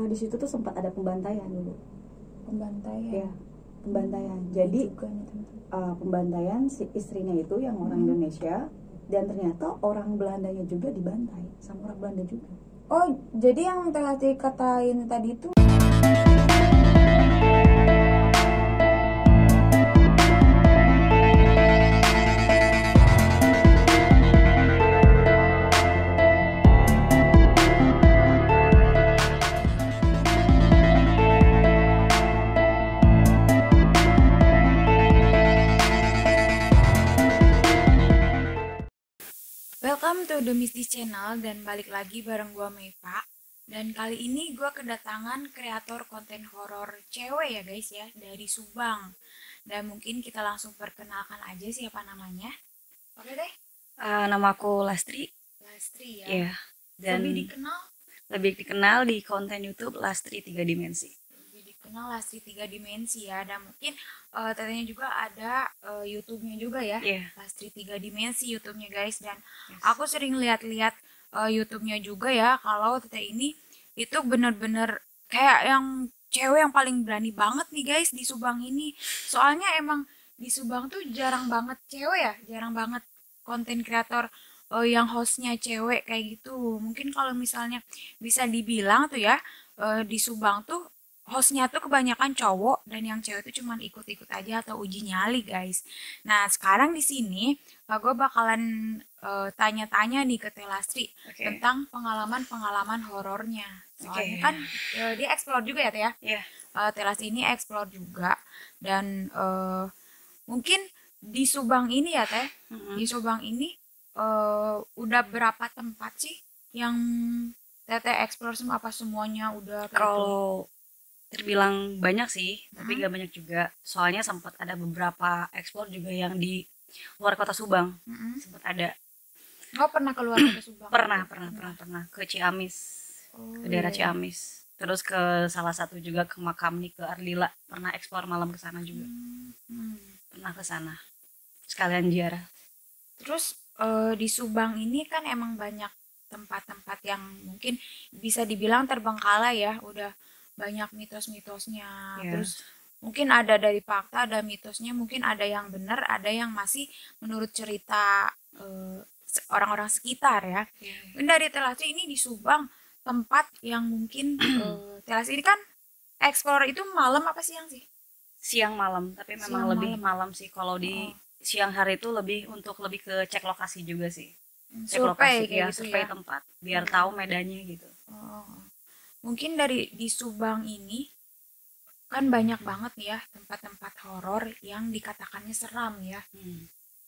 Di situ tuh sempat ada pembantaian dulu. Pembantaian? Ya, pembantaian. Jadi pembantaian si istrinya itu yang orang Indonesia, dan ternyata orang Belandanya juga dibantai sama orang Belanda juga. Oh, jadi yang telah dikatain tadi itu Welcome to The Misty Channel, dan balik lagi bareng gua Mepa. Dan kali ini gua kedatangan kreator konten horor cewek ya guys ya, dari Subang. Dan mungkin kita langsung perkenalkan aja siapa namanya. Oke deh. Nama aku Lastri. Lastri ya. Iya. Dan lebih dikenal di konten YouTube Lastri 3 Dimensi. Lebih dikenal Lastri 3 Dimensi ya. Dan mungkin tetenya juga ada YouTube-nya juga ya. Iya. Lastri 3 Dimensi YouTube-nya guys. Dan aku sering lihat-lihat YouTube-nya juga ya, kalau teteh ini itu bener-bener kayak yang cewek yang paling berani banget nih guys di Subang ini. Soalnya emang di Subang tuh jarang banget cewek ya, jarang banget konten kreator yang hostnya cewek kayak gitu. Mungkin kalau misalnya bisa dibilang tuh ya, di Subang tuh hostnya tuh kebanyakan cowok, dan yang cewek tuh cuman ikut-ikut aja atau uji nyali guys. Nah sekarang di sini gue bakalan tanya-tanya nih ke Telastri tentang pengalaman-pengalaman horornya. Soalnya kan dia explore juga ya Teh ya. Iya. Telastri ini explore juga, dan mungkin di Subang ini ya Teh, di Subang ini udah berapa tempat sih yang Teteh explore semua, apa semuanya udah? Kalau terbilang banyak sih, tapi gak banyak juga. Soalnya sempat ada beberapa explore juga yang di luar kota Subang. Sempat ada. Oh, pernah keluar kota Subang? Pernah ke Ciamis. Ke daerah Ciamis. Terus ke salah satu juga ke makam nih, ke Ardila. Pernah explore malam ke sana juga. Pernah ke sana. Sekalian ziarah. Terus di Subang ini kan emang banyak tempat-tempat yang mungkin bisa dibilang terbengkalai ya, udah banyak mitos-mitosnya. Terus mungkin ada dari fakta, ada mitosnya, mungkin ada yang benar, ada yang masih menurut cerita orang-orang sekitar ya. Dari Telastri ini di Subang, tempat yang mungkin Telastri ini kan explore itu malam apa siang sih? Siang malam, tapi memang lebih malam sih. Kalau di siang hari itu lebih ke cek lokasi juga sih. Cek lokasi ya, gitu survei ya? tempat biar tahu medannya gitu. Mungkin dari di Subang ini kan banyak banget ya tempat-tempat horor yang dikatakannya seram ya.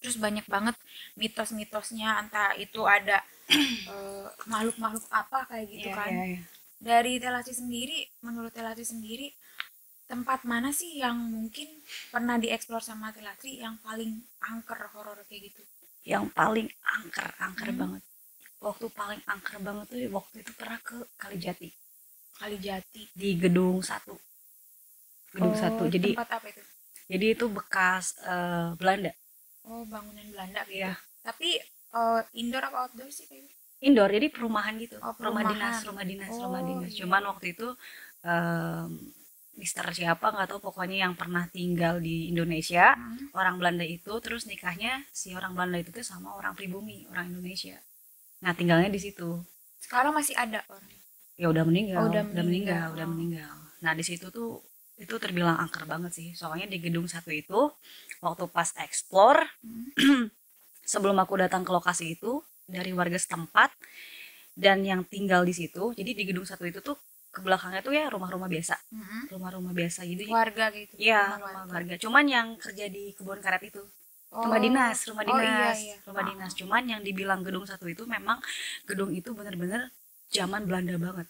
Terus banyak banget mitos-mitosnya, entah itu ada makhluk-makhluk apa kayak gitu kan. Dari Telastri sendiri, menurut Telastri sendiri, tempat mana sih yang mungkin pernah dieksplor sama Telastri yang paling angker horor kayak gitu? Yang paling angker banget. Waktu paling angker banget tuh waktu itu pernah ke Kalijati. Di gedung 1. Gedung 1. Jadi tempat apa itu? Jadi itu bekas Belanda. Oh, bangunan Belanda gitu. Iya. Tapi indoor apa outdoor sih kayak gitu? Indoor, jadi perumahan gitu. Rumah dinas. Iya. Cuman waktu itu Mister siapa nggak tahu, pokoknya yang pernah tinggal di Indonesia, orang Belanda itu, terus nikahnya si orang Belanda itu tuh sama orang pribumi, orang Indonesia. Nah tinggalnya di situ. Sekarang masih ada orangnya? Ya udah meninggal. Udah meninggal. Nah di situ tuh itu terbilang angker banget sih. Soalnya di gedung 1 itu waktu pas explore, sebelum aku datang ke lokasi itu, dari warga setempat dan yang tinggal di situ. Jadi di gedung 1 itu tuh ke belakangnya tuh ya rumah-rumah biasa. Rumah-rumah biasa gitu. Warga gitu. Iya, rumah warga. Cuman yang kerja di kebun karet itu. Rumah dinas. Rumah dinas. Cuman yang dibilang gedung 1 itu memang gedung itu bener-bener zaman Belanda banget.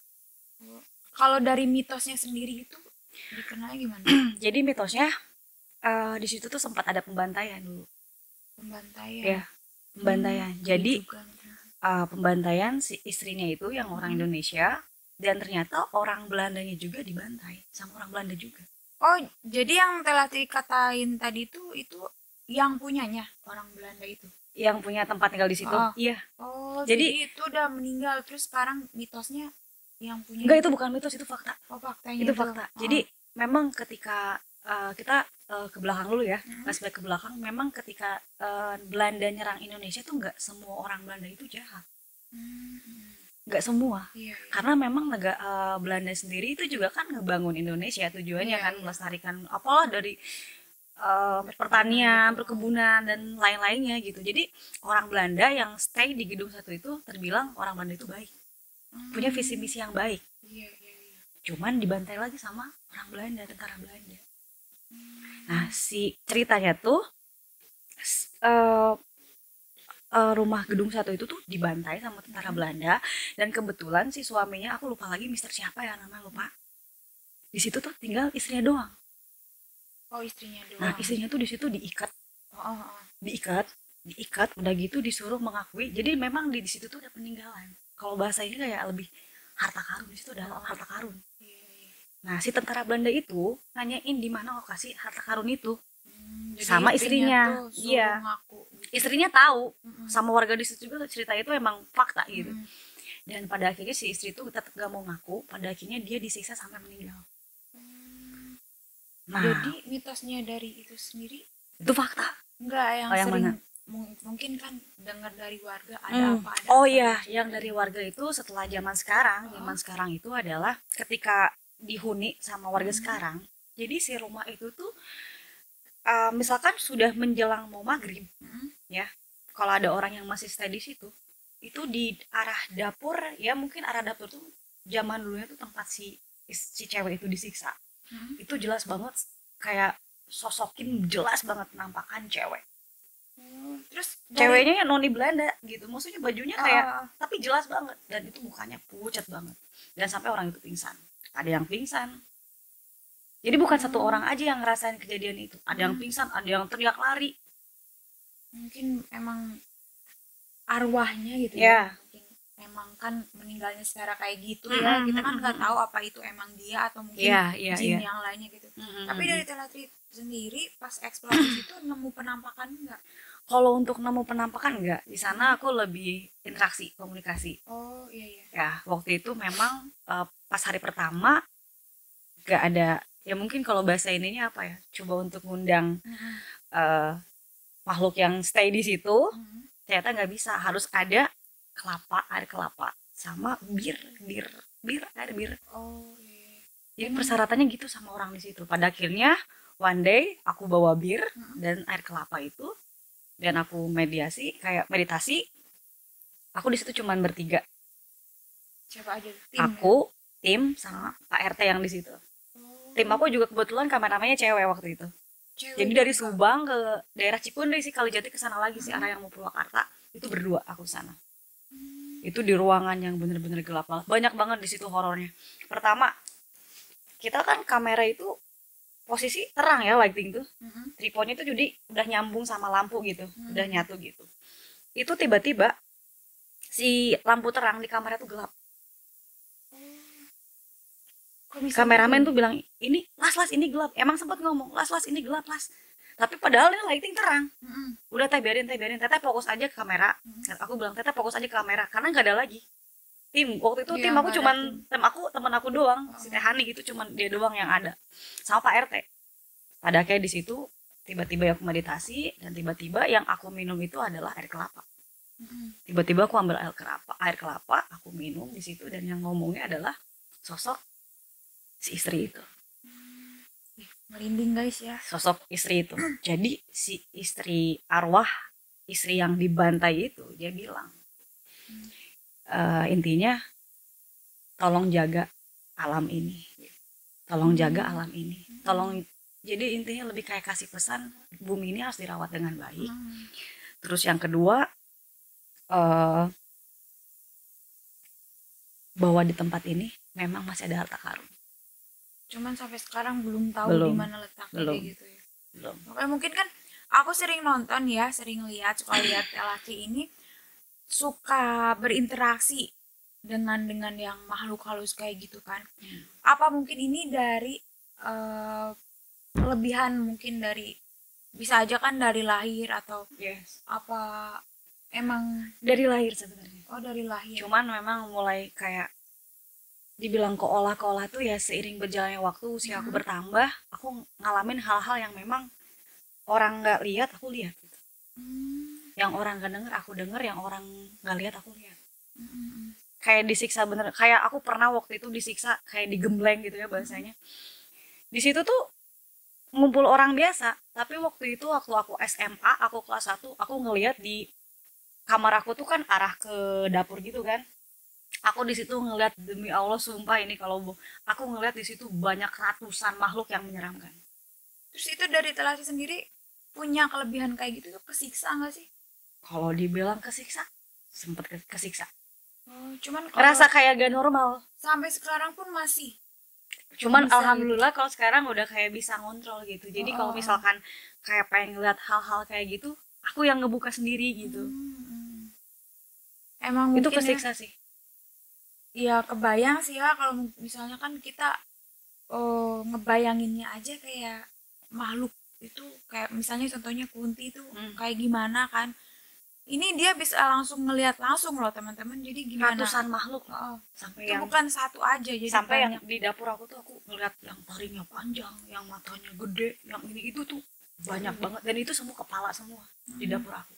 Kalau dari mitosnya sendiri itu dikenalnya gimana? Jadi mitosnya di situ tuh sempat ada pembantaian dulu. Pembantaian? Ya, pembantaian. Jadi pembantaian si istrinya itu yang orang Indonesia, dan ternyata orang Belandanya juga dibantai sama orang Belanda juga. Oh, jadi yang telah dikatain tadi itu yang punyanya orang Belanda itu? Yang punya tempat tinggal di situ? Iya. Oh, jadi itu udah meninggal, terus sekarang mitosnya yang punya Enggak, itu bukan mitos, itu fakta. Oh, faktanya Itu fakta. Oh. Jadi memang ketika kita ke belakang dulu ya, flashback ke belakang, memang ketika Belanda nyerang Indonesia tuh nggak semua orang Belanda itu jahat, nggak semua. Iya, iya. Karena memang Belanda sendiri itu juga kan ngebangun Indonesia, tujuannya Iya, kan iya. melestarikan apalah dari pertanian, perkebunan dan lain-lainnya gitu. Jadi orang Belanda yang stay di gedung satu itu terbilang orang Belanda itu baik, punya visi misi yang baik. Iya, iya, iya. Cuman dibantai lagi sama orang Belanda, tentara Belanda. Nah, si ceritanya tuh eh, rumah gedung satu itu tuh dibantai sama tentara Belanda, dan kebetulan si suaminya, aku lupa lagi Mister siapa ya namanya, lupa. Di situ tuh tinggal istrinya doang. Oh, istrinya doang. Nah, istrinya tuh di situ diikat, Oh. diikat, udah gitu disuruh mengakui. Jadi memang di situ tuh ada peninggalan. Kalau bahasa ini kayak lebih harta karun, di situ ada harta karun. Iya, iya. Nah, si tentara Belanda itu nanyain di mana lokasi harta karun itu. Jadi Sama istrinya. tuh suruh Iya. ngaku gitu. Istrinya tahu, sama warga di situ juga cerita itu emang fakta gitu. Dan pada akhirnya si istri itu tetap gak mau ngaku, pada akhirnya dia disiksa sampai meninggal. Nah, Jadi mitosnya dari itu sendiri itu fakta. enggak yang Yang sering mana? mungkin kan dengar dari warga ada apa ada Oh apa iya, gitu. yang dari warga itu setelah zaman sekarang itu adalah ketika dihuni sama warga sekarang. Jadi si rumah itu tuh misalkan sudah menjelang mau maghrib, ya, kalau ada orang yang masih stay di situ, itu di arah dapur, ya mungkin arah dapur tuh zaman dulunya tuh tempat si cewek itu disiksa. Itu jelas banget, kayak sosokin jelas banget penampakan cewek. Terus Ceweknya yang noni Belanda gitu, maksudnya bajunya kayak Ah. tapi jelas banget, dan itu mukanya pucat banget, dan sampai orang itu pingsan, ada yang pingsan. Jadi bukan satu orang aja yang ngerasain kejadian itu, ada yang pingsan, ada yang teriak lari. mungkin emang arwahnya gitu Ya. ya. Mungkin emang kan meninggalnya secara kayak gitu ya. Kita kan nggak tahu apa itu emang dia atau mungkin Iya, jin iya. yang lainnya gitu. Tapi dari Telatri sendiri pas eksplorasi itu nemu penampakan enggak? Kalau untuk nemu penampakan enggak, di sana aku lebih interaksi, komunikasi. Oh iya iya. Ya, waktu itu memang pas hari pertama enggak ada, ya mungkin kalau bahasa ininya apa ya, coba untuk ngundang eh, makhluk yang stay di situ, ternyata nggak bisa, harus ada air kelapa sama air bir. Oh iya. Jadi persyaratannya gitu sama orang di situ. Pada akhirnya one day aku bawa bir dan air kelapa itu, dan aku meditasi. Aku di situ cuman bertiga. Siapa aja tim? Aku, tim sama Pak RT yang di situ. Tim aku juga kebetulan kameramennya cewek waktu itu. Jadi dari Subang ke daerah Cikundai sih, Kalijati ke sana lagi sih, arah yang mau Purwakarta. Itu berdua aku sana. Itu di ruangan yang bener-bener gelap banget. Banyak banget di situ horornya. Pertama, kita kan kamera itu posisi terang ya, lighting tuh. Tripodnya itu jadi udah nyambung sama lampu gitu, udah nyatu gitu. Itu tiba-tiba si lampu terang di kamera tuh gelap. Kameramen tuh bilang, ini las ini gelap. Emang sempat ngomong, las ini gelap las. Tapi padahal ini lighting terang. Udah teh biarin. Teteh fokus aja ke kamera. Aku bilang, teteh fokus aja ke kamera, karena nggak ada lagi tim. Waktu itu tim aku cuman teman aku doang, si Teh Hani gitu, cuman dia doang yang ada sama Pak RT. Pada akhirnya di situ tiba-tiba aku meditasi, dan tiba-tiba yang aku minum itu adalah air kelapa. Tiba-tiba aku ambil air kelapa, aku minum di situ, dan yang ngomongnya adalah sosok si istri itu. Merinding guys ya. Sosok istri itu. Jadi si arwah istri yang dibantai itu, dia bilang, intinya tolong jaga alam ini, tolong jaga alam ini, tolong. Jadi intinya lebih kayak kasih pesan, bumi ini harus dirawat dengan baik. Terus yang kedua, bahwa di tempat ini memang masih ada harta karun. Cuman sampai sekarang belum tahu di mana letaknya kayak gitu ya. Belum. Makanya mungkin kan aku sering nonton ya, sering lihat, suka lihat Telatri ini suka berinteraksi dengan yang makhluk halus kayak gitu kan. Apa mungkin ini dari kelebihan, mungkin dari, bisa aja kan dari lahir, atau apa emang dari lahir sebenarnya. Oh dari lahir. Cuman memang mulai kayak dibilang keolah tuh ya seiring berjalannya waktu usia aku bertambah, aku ngalamin hal-hal yang memang orang nggak lihat aku lihat gitu. Yang orang nggak denger aku denger, yang orang nggak lihat aku lihat. Kayak disiksa bener, kayak aku pernah waktu itu disiksa kayak digembleng gitu ya bahasanya. Di situ tuh ngumpul orang biasa, tapi waktu itu waktu aku SMA, aku kelas 1, aku ngelihat di kamar aku tuh kan arah ke dapur gitu kan. Aku di situ ngelihat, demi Allah sumpah ini kalau aku ngelihat di situ banyak ratusan makhluk yang menyeramkan. Terus itu dari Telasi sendiri punya kelebihan kayak gitu tuh, kesiksa nggak sih? Kalau dibilang kesiksa, sempet kesiksa. Oh, cuman Ngerasa kalau kayak gak normal. sampai sekarang pun masih Cuman bisa alhamdulillah kalau sekarang udah kayak bisa ngontrol gitu. gitu. Jadi kalau misalkan kayak pengen ngeliat hal-hal kayak gitu, aku yang ngebuka sendiri gitu. Emang Itu mungkin ya, kesiksa sih. ya kebayang sih ya kalau misalnya kan kita ngebayanginnya aja kayak makhluk itu, kayak misalnya contohnya Kunti itu kayak gimana kan. Ini dia bisa langsung ngelihat langsung loh teman-teman. Jadi gimana? Ratusan makhluk sampai Itu yang bukan satu aja, jadi sampai yang banyak. di dapur aku tuh aku ngeliat yang taringnya panjang, yang matanya gede, yang ini itu tuh banyak banget, dan itu semua kepala semua di dapur aku.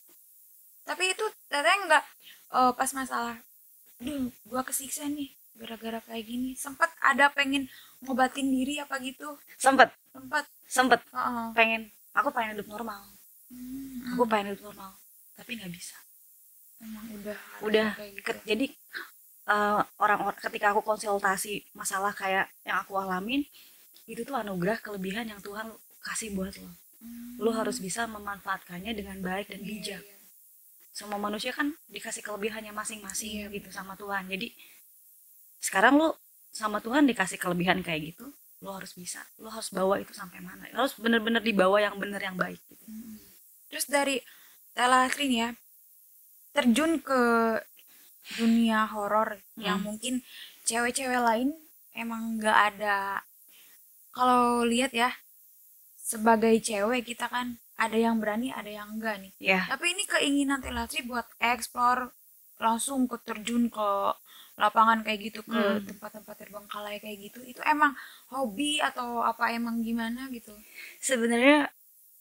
Tapi itu teteh nggak pas masalah, duh gua kesiksa nih gara-gara kayak gini, sempat ada pengen ngobatin diri apa gitu? Sempet Sempat. pengen, aku pengen hidup normal, aku pengen hidup normal, tapi nggak bisa. Emang Udah kayak gitu. jadi orang-orang ketika aku konsultasi masalah kayak yang aku alamin, itu tuh anugerah kelebihan yang Tuhan kasih buat lo. Lo harus bisa memanfaatkannya dengan baik dan bijak. Semua manusia kan dikasih kelebihannya masing-masing gitu sama Tuhan. Jadi sekarang lo sama Tuhan dikasih kelebihan kayak gitu, lo harus bisa, lo harus bawa itu sampai mana, lo harus bener-bener dibawa yang bener yang baik gitu. Terus dari Telasri nih ya, terjun ke dunia horor yang mungkin cewek-cewek lain emang nggak ada. Kalau lihat ya, sebagai cewek kita kan ada yang berani ada yang enggak nih. Tapi ini keinginan Telasri buat explore, langsung ke terjun ke lapangan kayak gitu, ke tempat-tempat terbengkalai kayak gitu, itu emang hobi atau apa emang gimana gitu? Sebenarnya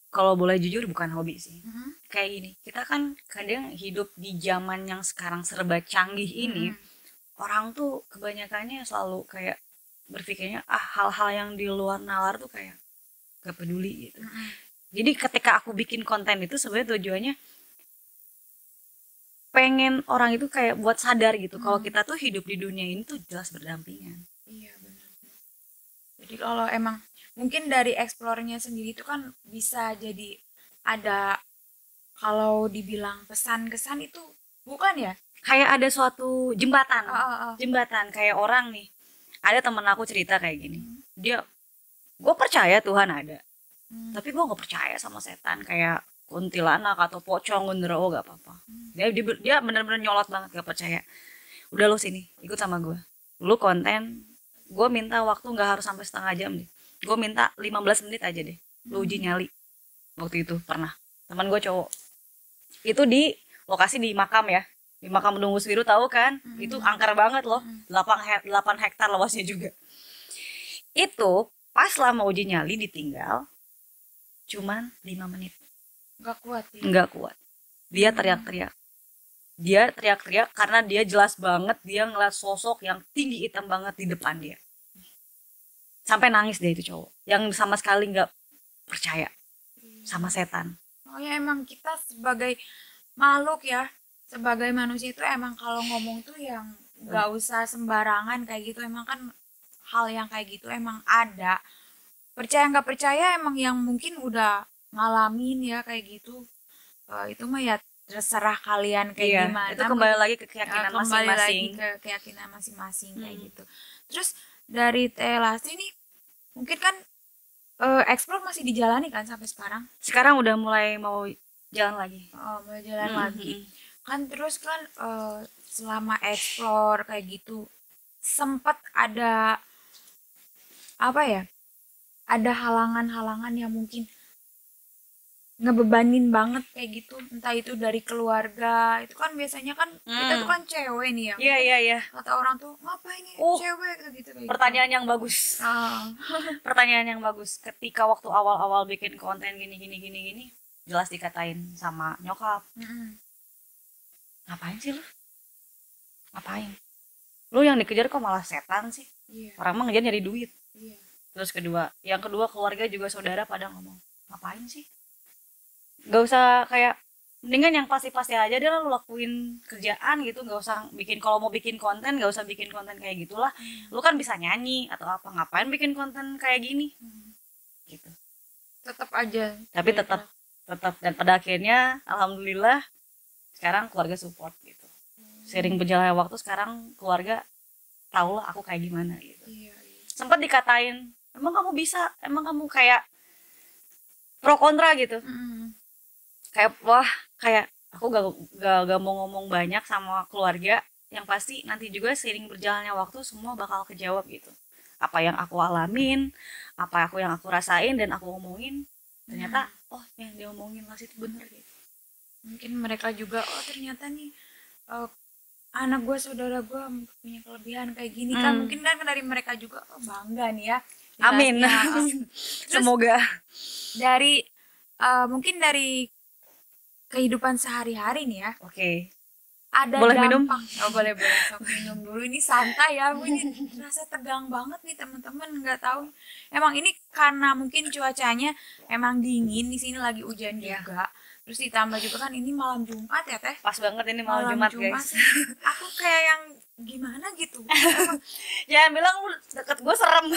kalau boleh jujur bukan hobi sih. Kayak gini, kita kan kadang hidup di zaman yang sekarang serba canggih ini, orang tuh kebanyakannya selalu kayak berpikirnya hal-hal yang di luar nalar tuh kayak gak peduli gitu. Jadi ketika aku bikin konten itu sebenarnya tujuannya pengen orang itu kayak buat sadar gitu kalau kita tuh hidup di dunia ini tuh jelas berdampingan. Iya benar. Jadi kalau emang mungkin dari eksplornya sendiri itu kan bisa jadi ada, kalau dibilang pesan kesan itu bukan ya, kayak ada suatu jembatan. Jembatan kayak orang nih, ada temen aku cerita kayak gini, gue percaya Tuhan ada, tapi gue nggak percaya sama setan kayak kuntilanak atau pocong genderuwo, gak apa-apa. Dia bener-bener nyolot banget, gak percaya. Udah lo sini ikut sama gue, lu konten, gue minta waktu nggak harus sampai setengah jam deh, gue minta 15 menit aja deh, lu uji nyali. Waktu itu pernah teman gue cowok itu di lokasi di makam ya, di makam Dungus Biru, tahu kan? Itu angker banget loh, 8 hektar luasnya juga. Itu pas lama uji nyali ditinggal cuman 5 menit. Nggak kuat. Dia teriak-teriak. Karena dia jelas banget dia ngeliat sosok yang tinggi hitam banget di depan dia. Sampai nangis dia itu cowok, yang sama sekali nggak percaya sama setan. Oh ya, emang kita sebagai makhluk ya, sebagai manusia itu emang kalau ngomong tuh yang nggak usah sembarangan kayak gitu. Emang kan hal yang kayak gitu emang ada. Percaya nggak percaya emang yang mungkin udah ngalamin ya kayak gitu. Itu mah ya terserah kalian kayak gimana. Itu kembali lagi ke keyakinan masing-masing. Kembali lagi ke keyakinan masing-masing kayak gitu. Terus dari Telasri nih, mungkin kan explore masih dijalani kan sampai sekarang? Sekarang udah mulai mau jalan lagi. Mulai jalan lagi. Kan terus kan selama explore kayak gitu sempat ada apa ya? Ada halangan-halangan yang mungkin ngebebanin banget kayak gitu, entah itu dari keluarga. Itu kan biasanya kan kita tuh kan cewek nih ya, Iya. kata orang tuh ngapain nih cewek gitu kayak Pertanyaan yang bagus. Pertanyaan yang bagus. Ketika waktu awal-awal bikin konten gini, jelas dikatain sama nyokap. Ngapain sih lu? Ngapain? Lu yang dikejar kok malah setan sih? Orang mah ngejar nyari duit. Terus yang kedua keluarga juga saudara pada ngomong, ngapain sih? Gak usah kayak, mendingan yang pasti-pasti aja deh lu lakuin kerjaan gitu, gak usah bikin, kalau mau bikin konten gak usah bikin konten kayak gitulah. Lu kan bisa nyanyi atau apa, ngapain bikin konten kayak gini gitu. Tetap aja, tapi tetap dan pada akhirnya alhamdulillah sekarang keluarga support gitu. Sering berjalannya waktu sekarang keluarga tahu lah aku kayak gimana gitu. Sempat dikatain, emang kamu bisa, emang kamu kayak pro kontra gitu. Kayak wah, kayak aku gak mau ngomong banyak sama keluarga, yang pasti nanti juga seiring berjalannya waktu semua bakal kejawab gitu. Apa yang aku alamin, apa yang aku rasain dan aku ngomongin, ternyata oh yang dia ngomongin masih itu bener gitu. Mungkin mereka juga ternyata nih anak gue, saudara gue punya kelebihan kayak gini kan, mungkin kan dari mereka juga bangga nih ya. Amin. Semoga dari mungkin dari kehidupan sehari-hari nih ya. Oke. Ada boleh dampak. Minum? Oh boleh sok minum dulu, ini santai ya. Ini rasa tegang banget nih teman-teman, nggak tahu. Emang ini karena mungkin cuacanya emang dingin, di sini lagi hujan juga. Terus ditambah juga kan ini malam Jumat ya Teh. Pas banget ini malam Jumat guys. Aku kayak yang gimana gitu. Jangan bilang lu deket gue serem.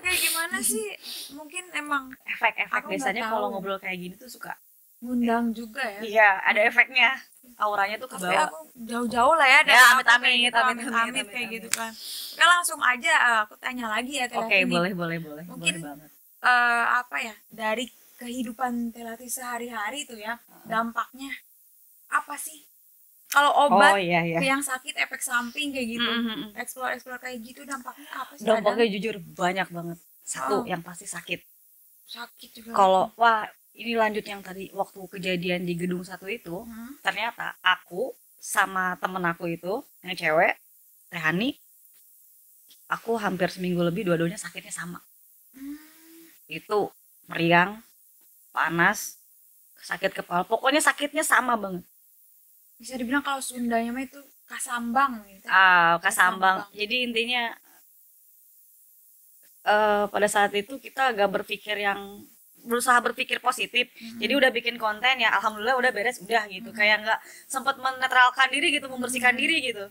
Kayak gimana sih? Mungkin emang efek-efek biasanya kalau ngobrol kayak gini tuh suka ngundang juga ya. Iya, ada efeknya. Auranya tuh ke bawah. Tapi aku jauh-jauh lah ya dari amit-amit kayak gitu kan. Oke, langsung aja aku tanya lagi ya Teh. Oke, boleh. Mungkin boleh banget. Apa ya, dari kehidupan Teh Lati sehari-hari itu ya, dampaknya apa sih? Kalau obat ke yang sakit, efek samping kayak gitu, explore kayak gitu, dampaknya apa sih? Dampaknya jujur banyak banget. Satu, yang pasti sakit. Sakit juga. Kalau ini lanjut yang tadi waktu kejadian di gedung 1 itu, ternyata aku sama temen aku itu yang cewek, Teh Hani, aku hampir seminggu lebih dua-duanya sakitnya sama. Itu meriang, panas, sakit kepala, pokoknya sakitnya sama banget. Bisa dibilang kalau Sundanya mah itu kasambang gitu. Kasambang. Jadi intinya pada saat itu kita agak berusaha berpikir positif. Jadi udah bikin konten ya alhamdulillah udah beres udah gitu. Kayak nggak sempat menetralkan diri gitu, membersihkan diri gitu.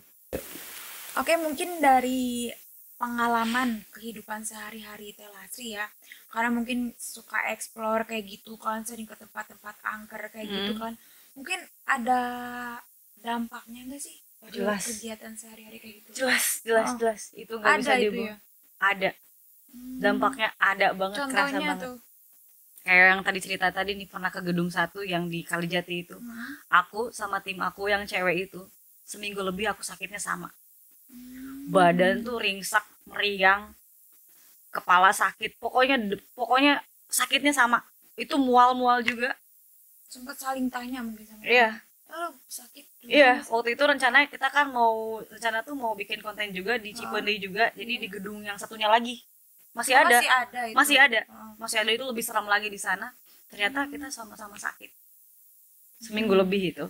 Oke, mungkin dari pengalaman kehidupan sehari-hari Teh Lastri ya, karena mungkin suka explore kayak gitu kan, sering ke tempat-tempat angker kayak gitu kan, mungkin ada dampaknya enggak sih? Jelas. Kegiatan sehari-hari kayak gitu. Jelas. Itu nggak bisa dibohong. Ada. Dampaknya ada banget. Contohnya kerasa banget tuh kayak yang tadi cerita tadi nih, pernah ke gedung 1 yang di Kalijati itu. Aku sama tim aku yang cewek itu seminggu lebih aku sakitnya sama. Badan tuh ringsek, meriang, kepala sakit, pokoknya sakitnya sama. Itu mual juga. Sempat saling tanya mungkin sama. Iya. Sakit. Iya, waktu itu rencana tuh mau bikin konten juga di Cipeundeuh juga, jadi di gedung yang satunya lagi. Masih ada itu lebih seram lagi di sana. Ternyata kita sama-sama sakit seminggu lebih itu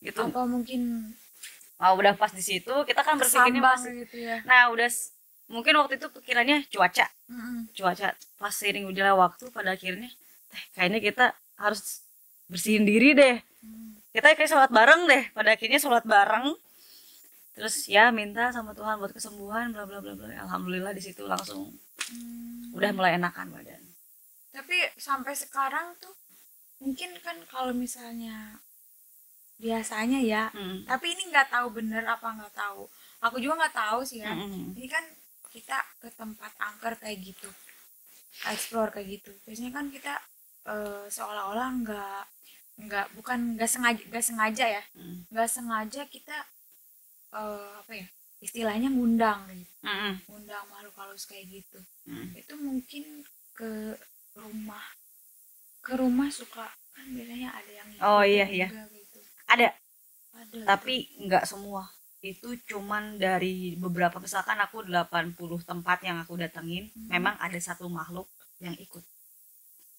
apa mungkin udah pas di situ kita kan berpikirnya masih gitu ya. Nah udah mungkin waktu itu pikirannya cuaca pas seiring berjalannya waktu pada akhirnya kayaknya kita harus bersihin diri deh. Kita kayak sholat bareng deh, pada akhirnya sholat bareng, terus ya minta sama Tuhan buat kesembuhan bla bla bla bla. Alhamdulillah di situ langsung udah mulai enakan badan. Tapi sampai sekarang tuh mungkin kan kalau misalnya biasanya ya, tapi ini nggak tahu bener apa nggak tahu. Aku juga nggak tahu sih ya. Ini kan kita ke tempat angker kayak gitu, explore kayak gitu. Biasanya kan kita seolah-olah nggak sengaja ya, nggak sengaja kita apa ya istilahnya ngundang gitu, ngundang makhluk halus kayak gitu. Itu mungkin ke ke rumah suka kan biasanya ada yang Oh, ngikutin iya, iya. juga gitu. Ada, Ada tapi nggak semua. Itu cuman dari beberapa, misalkan aku 80 tempat yang aku datengin, memang ada satu makhluk yang ikut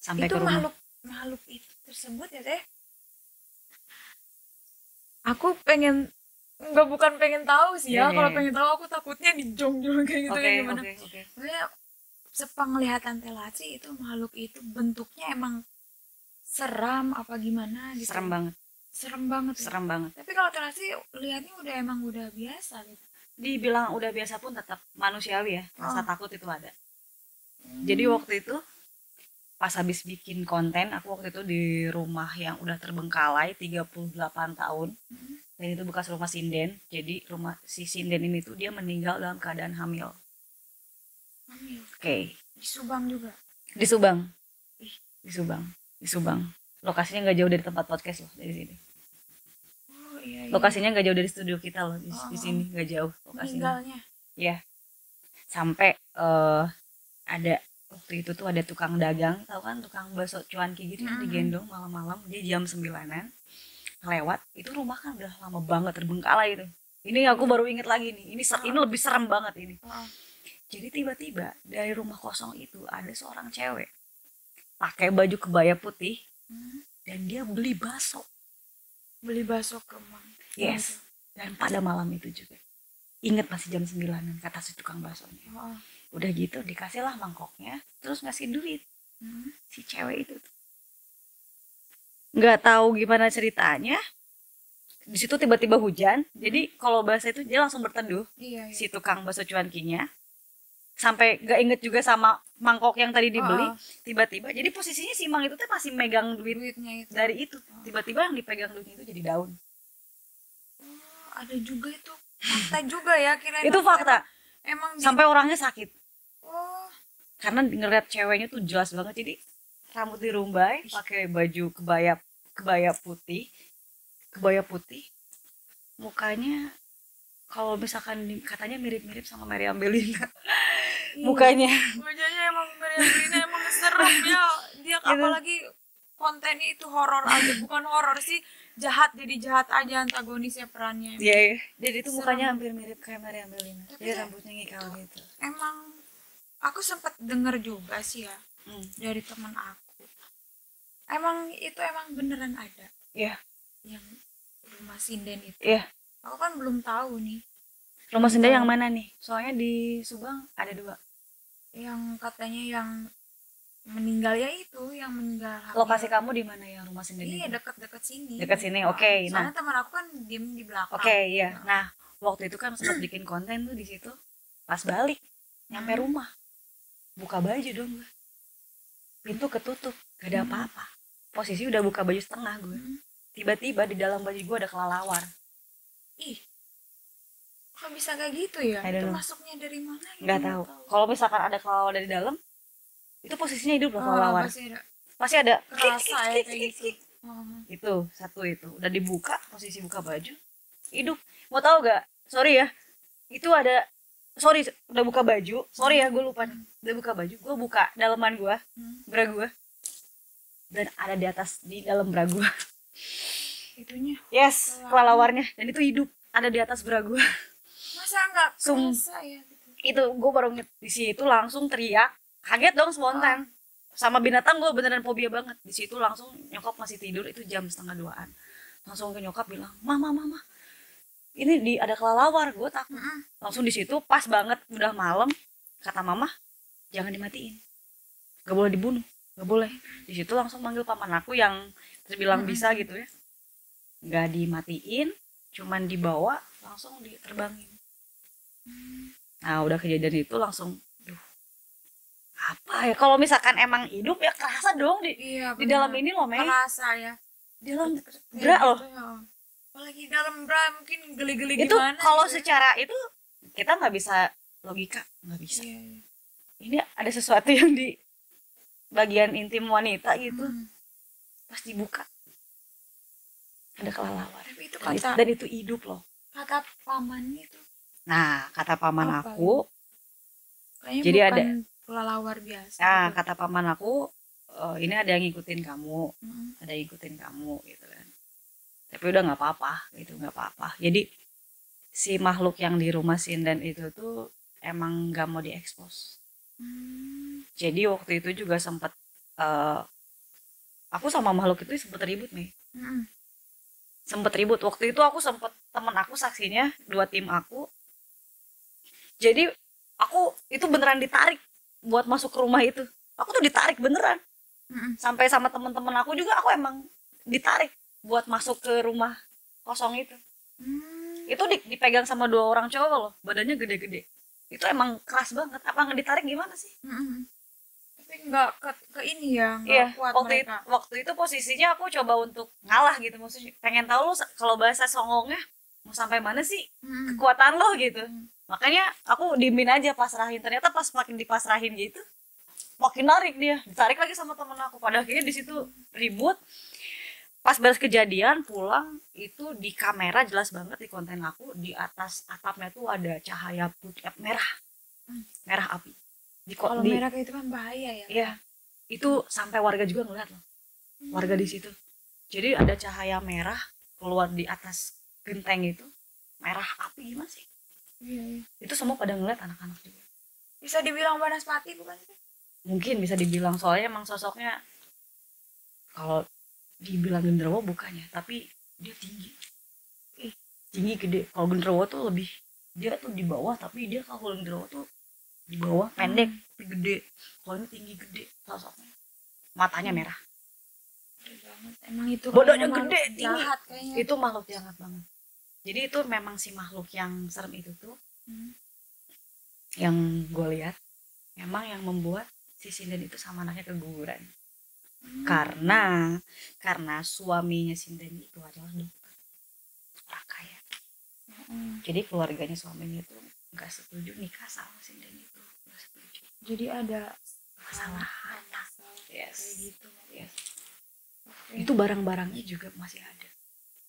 sampai itu ke rumah. makhluk itu tersebut ya teh. Aku pengen bukan pengen tahu sih ya. Iya, Kalau iya. pengen tahu aku takutnya dijong-jong kayak gitu Oke, kayak gimana. oke. Soalnya sepenglihatan Telasi itu makhluk itu bentuknya emang seram apa gimana gitu. Serem banget, Serem banget. Ya. serem banget. Tapi kalau Telasi lihatnya udah biasa gitu. Dibilang udah biasa pun tetap manusiawi ya, rasa takut itu ada. Hmm. Jadi waktu itu pas habis bikin konten, aku waktu itu di rumah yang udah terbengkalai 38 tahun. Dan itu bekas rumah sinden. Jadi rumah si sinden ini tuh dia meninggal dalam keadaan hamil. Hamil. Oke. Di Subang juga. Di Subang. Ih. Di Subang. Lokasinya nggak jauh dari tempat podcast loh, dari sini. Oh iya. Lokasinya nggak jauh dari studio kita loh, di sini nggak jauh lokasinya. Meninggalnya. Ya. Sampai ada waktu itu tuh ada tukang dagang, tahu kan tukang bakso cuanki gitu yang digendong malam-malam, dia jam 9-an lewat, itu rumah kan udah lama banget terbengkalai itu. Ini aku baru inget lagi nih, ini lebih serem banget ini. Jadi tiba-tiba dari rumah kosong itu ada seorang cewek pakai baju kebaya putih dan dia beli bakso ke rumah. yes, dan pada malam itu juga inget masih jam 9-an kata si tukang baksonya. Udah gitu dikasihlah mangkoknya, terus ngasih duit. Si cewek itu nggak tahu gimana ceritanya, di situ tiba-tiba hujan. Jadi kalau bahasa itu dia langsung berteduh. Iya. Si tukang bakso cuankinya sampai nggak inget juga sama mangkok yang tadi dibeli. Tiba-tiba jadi posisinya si Mang itu tuh masih megang duitnya itu. Dari itu tiba-tiba yang dipegang duitnya itu jadi daun. Ada juga itu fakta juga ya, kirain Itu fakta. Emang sampai orangnya sakit. Oh. Karena ngeliat ceweknya tuh jelas banget, jadi rambut dirumbai, pakai baju kebaya putih, mukanya kalau misalkan katanya mirip-mirip sama Meriam Bellina. Mukanya emang Meriam Bellina emang serem ya dia gitu. Apalagi kontennya itu horor aja, bukan horor sih, jadi jahat aja antagonisnya perannya. Iya, jadi itu mukanya hampir mirip kayak Meriam Bellina. Dia rambutnya ngikal gitu. Emang aku sempat denger juga sih ya dari teman aku. Emang beneran ada. Iya. Yang rumah sinden itu. Iya. Aku kan belum tahu nih. Rumah sinden yang mana nih? Soalnya di Subang ada 2. Yang katanya yang meninggal ya itu, yang meninggal hamil. Lokasi kamu di mana yang rumah sinden itu? Iya, dekat sini. Dekat sini, oke. Soalnya teman aku kan diem di belakang. Oke, iya. Nah, waktu itu kan sempat bikin konten tuh di situ. Pas balik, nyampe rumah, buka baju dong gue. Pintu ketutup, gak ada apa-apa. Posisi udah buka baju setengah gue. Tiba-tiba di dalam baju gue ada kelelawar. Ih, kok bisa kayak gitu ya? Itu masuknya dari mana? Nggak tahu. Kalau misalkan ada kelelawar dari dalam, itu posisinya hidup loh kelelawar. Pasti ada. Kerasa ya kayak gitu. Itu satu itu. Udah dibuka, posisi buka baju, hidup. Mau tahu gak? Sorry ya. Itu ada. Sorry, udah buka baju. Sorry ya, gue lupa. Udah buka baju, gue buka dalaman gue, bra gue. Dan ada di dalam bra gue. Itunya. Yes, kelelawarnya. Dan itu hidup. Ada di atas bra gue. Masa nggak kerasa ya? Gitu. Itu gue baru di situ langsung teriak. Kaget dong spontan. Sama binatang gue beneran fobia banget. Di situ langsung nyokap masih tidur, itu jam 1:30-an. Langsung ke nyokap bilang, mama, ini ada kelelawar, gue takut. Langsung di situ pas banget udah malam, kata mama, jangan dimatiin, gak boleh dibunuh, gak boleh. Di situ langsung manggil paman aku yang terbilang bisa gitu ya, gak dimatiin, cuman dibawa langsung diterbangin. Nah udah kejadian itu langsung, apa ya, kalau misalkan emang hidup ya kerasa dong di dalam ini loh, Mei. Kerasa ya, di dalam bra loh. Apalagi dalam bra mungkin geli-geli itu gimana kalau gitu. Secara itu kita nggak bisa logika, nggak bisa. Iya. Ini ada sesuatu yang di bagian intim wanita gitu, pas dibuka ada kelelawar. Tapi itu dan itu hidup loh. Kata pamannya itu. Nah kata paman apa aku ya? Jadi bukan ada kelelawar biasa. Nah gitu. kata paman aku ini ada yang ngikutin kamu, ada yang ngikutin kamu gitu kan. Tapi udah nggak apa-apa gitu, nggak apa-apa. Jadi si makhluk yang di rumah sinden itu tuh emang nggak mau diekspos. Jadi waktu itu juga sempat aku sama makhluk itu sempet ribut nih. Sempet ribut waktu itu, aku sempet, temen aku saksinya, 2 tim aku. Jadi aku itu beneran ditarik buat masuk ke rumah itu. Aku tuh ditarik beneran. Sampai sama temen-temen aku juga, aku emang ditarik buat masuk ke rumah kosong itu. Itu dipegang sama 2 orang cowok loh, badannya gede-gede. Itu emang keras banget. Apa nggak ditarik gimana sih? Tapi nggak ke ini ya, nggak Iya, kuat waktu mereka. waktu itu posisinya aku coba untuk ngalah gitu, maksudnya pengen tahu lu kalau bahasa songongnya mau sampai mana sih kekuatan lo gitu. Makanya aku diemin aja, pasrahin. Ternyata pas makin dipasrahin gitu, makin narik dia, ditarik lagi sama temen aku. Pada akhirnya di situ ribut. Pas beres kejadian pulang itu, di kamera jelas banget di konten aku, di atas atapnya tuh ada cahaya putih merah api. Kalau merah kayak itu kan bahaya ya. Iya, itu sampai warga juga ngeliat loh, warga di situ. Jadi ada cahaya merah keluar di atas genteng itu, merah api, gimana sih? Iya. Itu semua pada ngeliat, anak-anak juga. Bisa dibilang Banaspati bukan sih? Mungkin bisa dibilang, soalnya emang sosoknya, kalau dibilang genderuwo bukannya, tapi dia tinggi, tinggi gede. Kalau genderuwo tuh lebih, dia tuh di bawah, tapi dia kalau genderuwo tuh di bawah pendek tapi gede. Kalau ini tinggi gede sosoknya, matanya merah, Emang itu badannya kayaknya gede, makhluk tinggi. jahat kayaknya. Itu makhluk jahat banget. Jadi itu memang si makhluk yang serem itu tuh, yang gue lihat memang yang membuat si sinden itu sama anaknya keguguran. Karena suaminya sinden itu adalah dokter, orang kaya. Jadi keluarganya suaminya itu nggak setuju nikah sama sinden itu, nggak setuju. Jadi ada Masalah. kayak Yes. gitu. Yes. Itu barang-barangnya juga masih ada.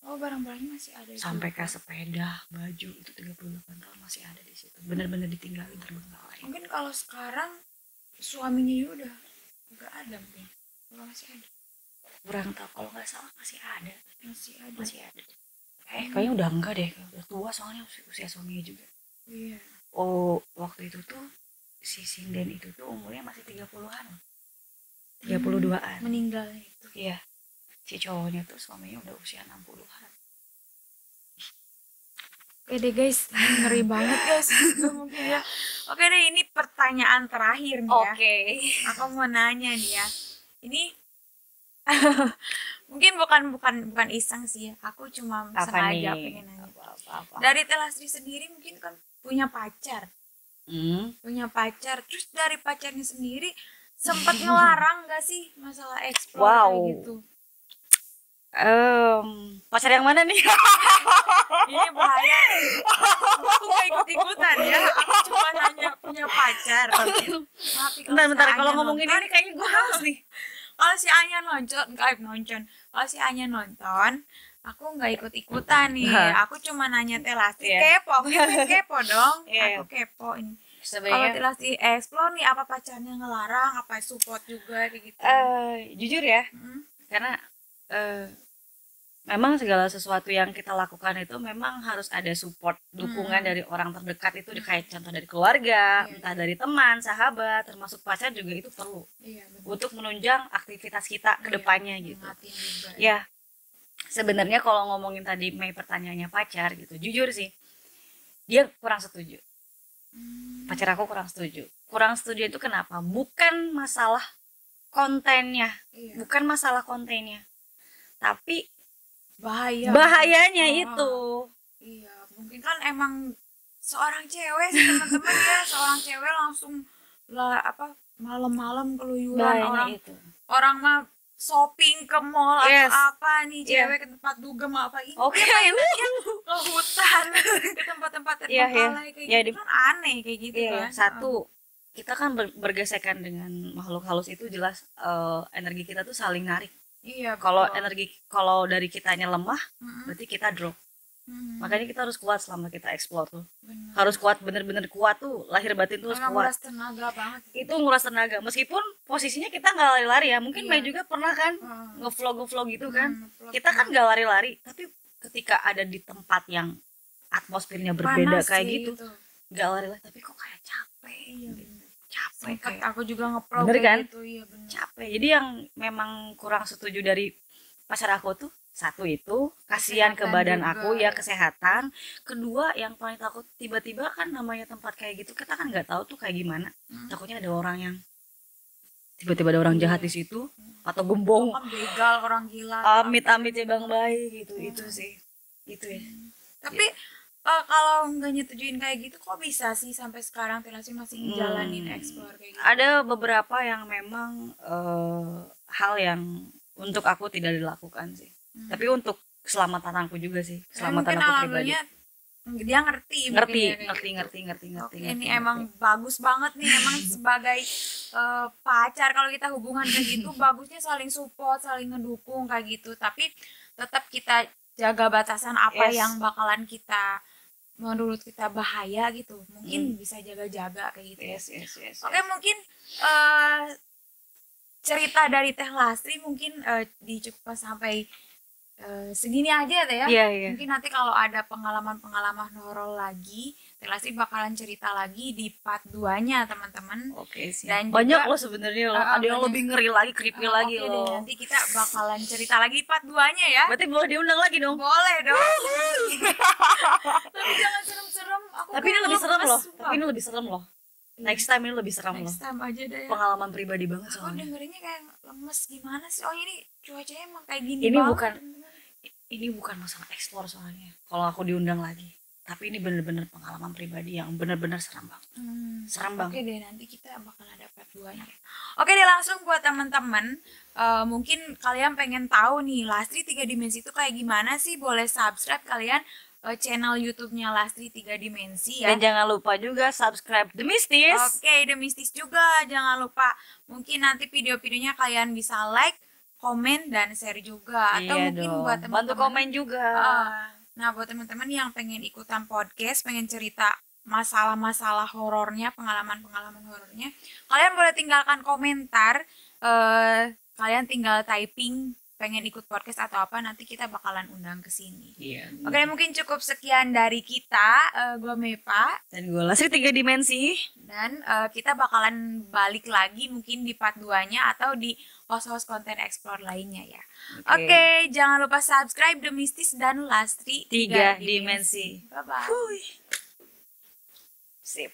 Oh, barang-barangnya masih ada Sampai juga. ke sepeda, baju itu 38 tahun masih ada di situ. Bener-bener ditinggalin, terbengkalai. Mungkin kalau sekarang suaminya juga udah nggak ada mungkin. Kalau masih ada. Kurang tahu, kalau nggak salah masih ada. Masih ada. Kayaknya udah enggak deh, udah tua soalnya usia suaminya juga. Iya. Oh, waktu itu tuh si sinden itu tuh umurnya masih 30-an. 32-an. Meninggalnya itu. Iya. Si cowoknya tuh suaminya udah usia 60-an. Oke deh guys, ngeri banget guys. Mungkin ya. Oke deh, ini pertanyaan terakhir nih ya. Oke. Aku mau nanya nih ya. Ini mungkin bukan iseng sih ya. Aku cuma Apa sengaja nih? pengen nanya. Apa? Dari Telastri sendiri mungkin kan punya pacar. Punya pacar. Terus dari pacarnya sendiri sempat ngelarang gak sih masalah explore Wow. kayak gitu? Pacar yang mana nih? Ini bahaya. Aku gak ikut-ikutan ya. Aku cuma nanya punya pacar. Tapi Bentar, kalau ngomongin ini kayaknya gue harus nih. Kalau si Anya nonton, kalau si Anya nonton, aku nggak ikut-ikutan nih. Aku cuma nanya Telastri. Kepo, aku kan kepo dong. Aku kepo ini. Kalau Sebenarnya Telastri explore nih, apa pacarnya ngelarang, apa support juga kayak gitu. jujur ya, karena memang segala sesuatu yang kita lakukan itu memang harus ada support, dukungan dari orang terdekat. Itu kayak contoh dari keluarga, entah dari teman, sahabat, termasuk pacar juga itu perlu. Untuk menunjang aktivitas kita ke depannya gitu. Juga, ya. Sebenarnya kalau ngomongin tadi Mei pertanyaannya pacar gitu, jujur sih dia kurang setuju. Pacar aku kurang setuju. Kurang setuju itu kenapa? Bukan masalah kontennya, bukan masalah kontennya, tapi bahayanya itu. Iya, mungkin kan emang seorang cewek sih teman-teman ya, seorang cewek langsung lah malam-malam keluyuran itu. Orang mah shopping ke mall atau apa nih, cewek ke tempat dugem apa ini. Oke. Ke hutan, ke tempat-tempat terbengkalai kayak gitu kan aneh kayak gitu kan. Satu, kita kan bergesekan dengan makhluk halus itu jelas energi kita tuh saling narik. Iya. Kalau energi, kalau dari kitanya lemah, berarti kita drop. Makanya kita harus kuat selama kita explore tuh. Bener. Harus kuat, bener-bener kuat tuh, lahir batin tuh harus Emang kuat. nguras tenaga banget. Itu nguras tenaga, meskipun posisinya kita nggak lari-lari ya. Mungkin Iya. Mei juga pernah kan ngevlog gitu kan. Kita kan Vlog. nggak lari-lari, tapi ketika ada di tempat yang atmosfernya berbeda Panas kayak sih gitu, itu. nggak lari-lari tapi kok kayak capek. Iya bener. Capek Sempet kayak aku juga nge-vlog Bener kayak kan? gitu, iya bener. capek. Jadi yang memang kurang setuju dari pacar aku tuh, satu itu kasihan ke Kesehatan badan juga, aku ya, ya. kesehatan. Kedua yang paling takut tiba-tiba kan namanya tempat kayak gitu kita kan nggak tahu tuh kayak gimana. Takutnya ada orang yang tiba-tiba ada orang jahat di situ atau gembong. Kan begal, orang gila. Amit-amit ya Bang Bayi gitu. Itu sih. Itu ya. Tapi kalau nggak nyetujuin kayak gitu, kok bisa sih sampai sekarang Tilasi masih ngejalanin explore kayak gitu? Ada beberapa yang memang hal yang untuk aku tidak dilakukan sih. Tapi untuk keselamatan aku juga sih, keselamatan Mungkin aku pribadi. alhamdulillah dia ngerti mungkin Ngerti, ya, kayak ngerti, gitu. ngerti, ngerti, Oke, ngerti. ini ngerti, emang ngerti. bagus banget nih, emang sebagai pacar kalau kita hubungan kayak gitu bagusnya saling support, saling ngedukung kayak gitu. Tapi tetap kita jaga batasan apa Yes. yang bakalan kita menurut kita bahaya gitu. Mungkin bisa jaga-jaga kayak gitu. Yes, yes, yes. Oke, mungkin cerita dari Teh Lastri mungkin dicukupkan sampai segini aja Teh ya. Iya, iya. Mungkin nanti kalau ada pengalaman-pengalaman horor lagi, Teh Lastri bakalan cerita lagi di part 2-nya teman-teman. Oke sih. Dan Banyak juga- loh sebenarnya loh. Ada yang banyak. lebih ngeri lagi, creepy lagi Oke deh, loh. nanti kita bakalan cerita lagi di part 2-nya ya. Berarti boleh diundang lagi dong. Boleh dong. Tapi jangan serem-serem. Aku Tapi ini kayak lebih serem lemes, loh. sumpah. Tapi ini lebih serem loh. Next time ini lebih serem loh. Next time aja deh ya. Pengalaman pribadi banget Aku soalnya. dengerinnya kayak lemes gimana sih? Oh ini cuacanya emang kayak gini Ini banget. bukan- Ini bukan masalah explore soalnya. Kalau aku diundang lagi. Tapi ini bener-bener pengalaman pribadi yang bener-bener serem banget. Serem Oke banget. deh, nanti kita bakal ada part 2-nya. Oke deh, langsung buat teman-teman, mungkin kalian pengen tahu nih Lastri 3 Dimensi itu kayak gimana sih? Boleh subscribe kalian channel YouTube-nya Lastri 3 Dimensi ya. Dan jangan lupa juga subscribe The Mistis. Oke, The Mistis juga jangan lupa. Mungkin nanti video-videonya kalian bisa like, komen dan share juga. Atau Iya mungkin dong. buat Bantu teman-teman komen juga. nah, buat teman-teman yang pengen ikutan podcast, pengen cerita masalah-masalah horornya, pengalaman-pengalaman horornya, kalian boleh tinggalkan komentar. Kalian tinggal typing pengen ikut podcast atau apa, nanti kita bakalan undang ke sini. Iya. Oke, mungkin cukup sekian dari kita. Gue Mepa. Dan gue Lastri 3 Dimensi. Dan kita bakalan balik lagi mungkin di part 2-nya atau di host-host konten explore lainnya ya. Oke, jangan lupa subscribe The Mistis dan Lastri 3 Dimensi. Bye-bye. Wuih. Sip.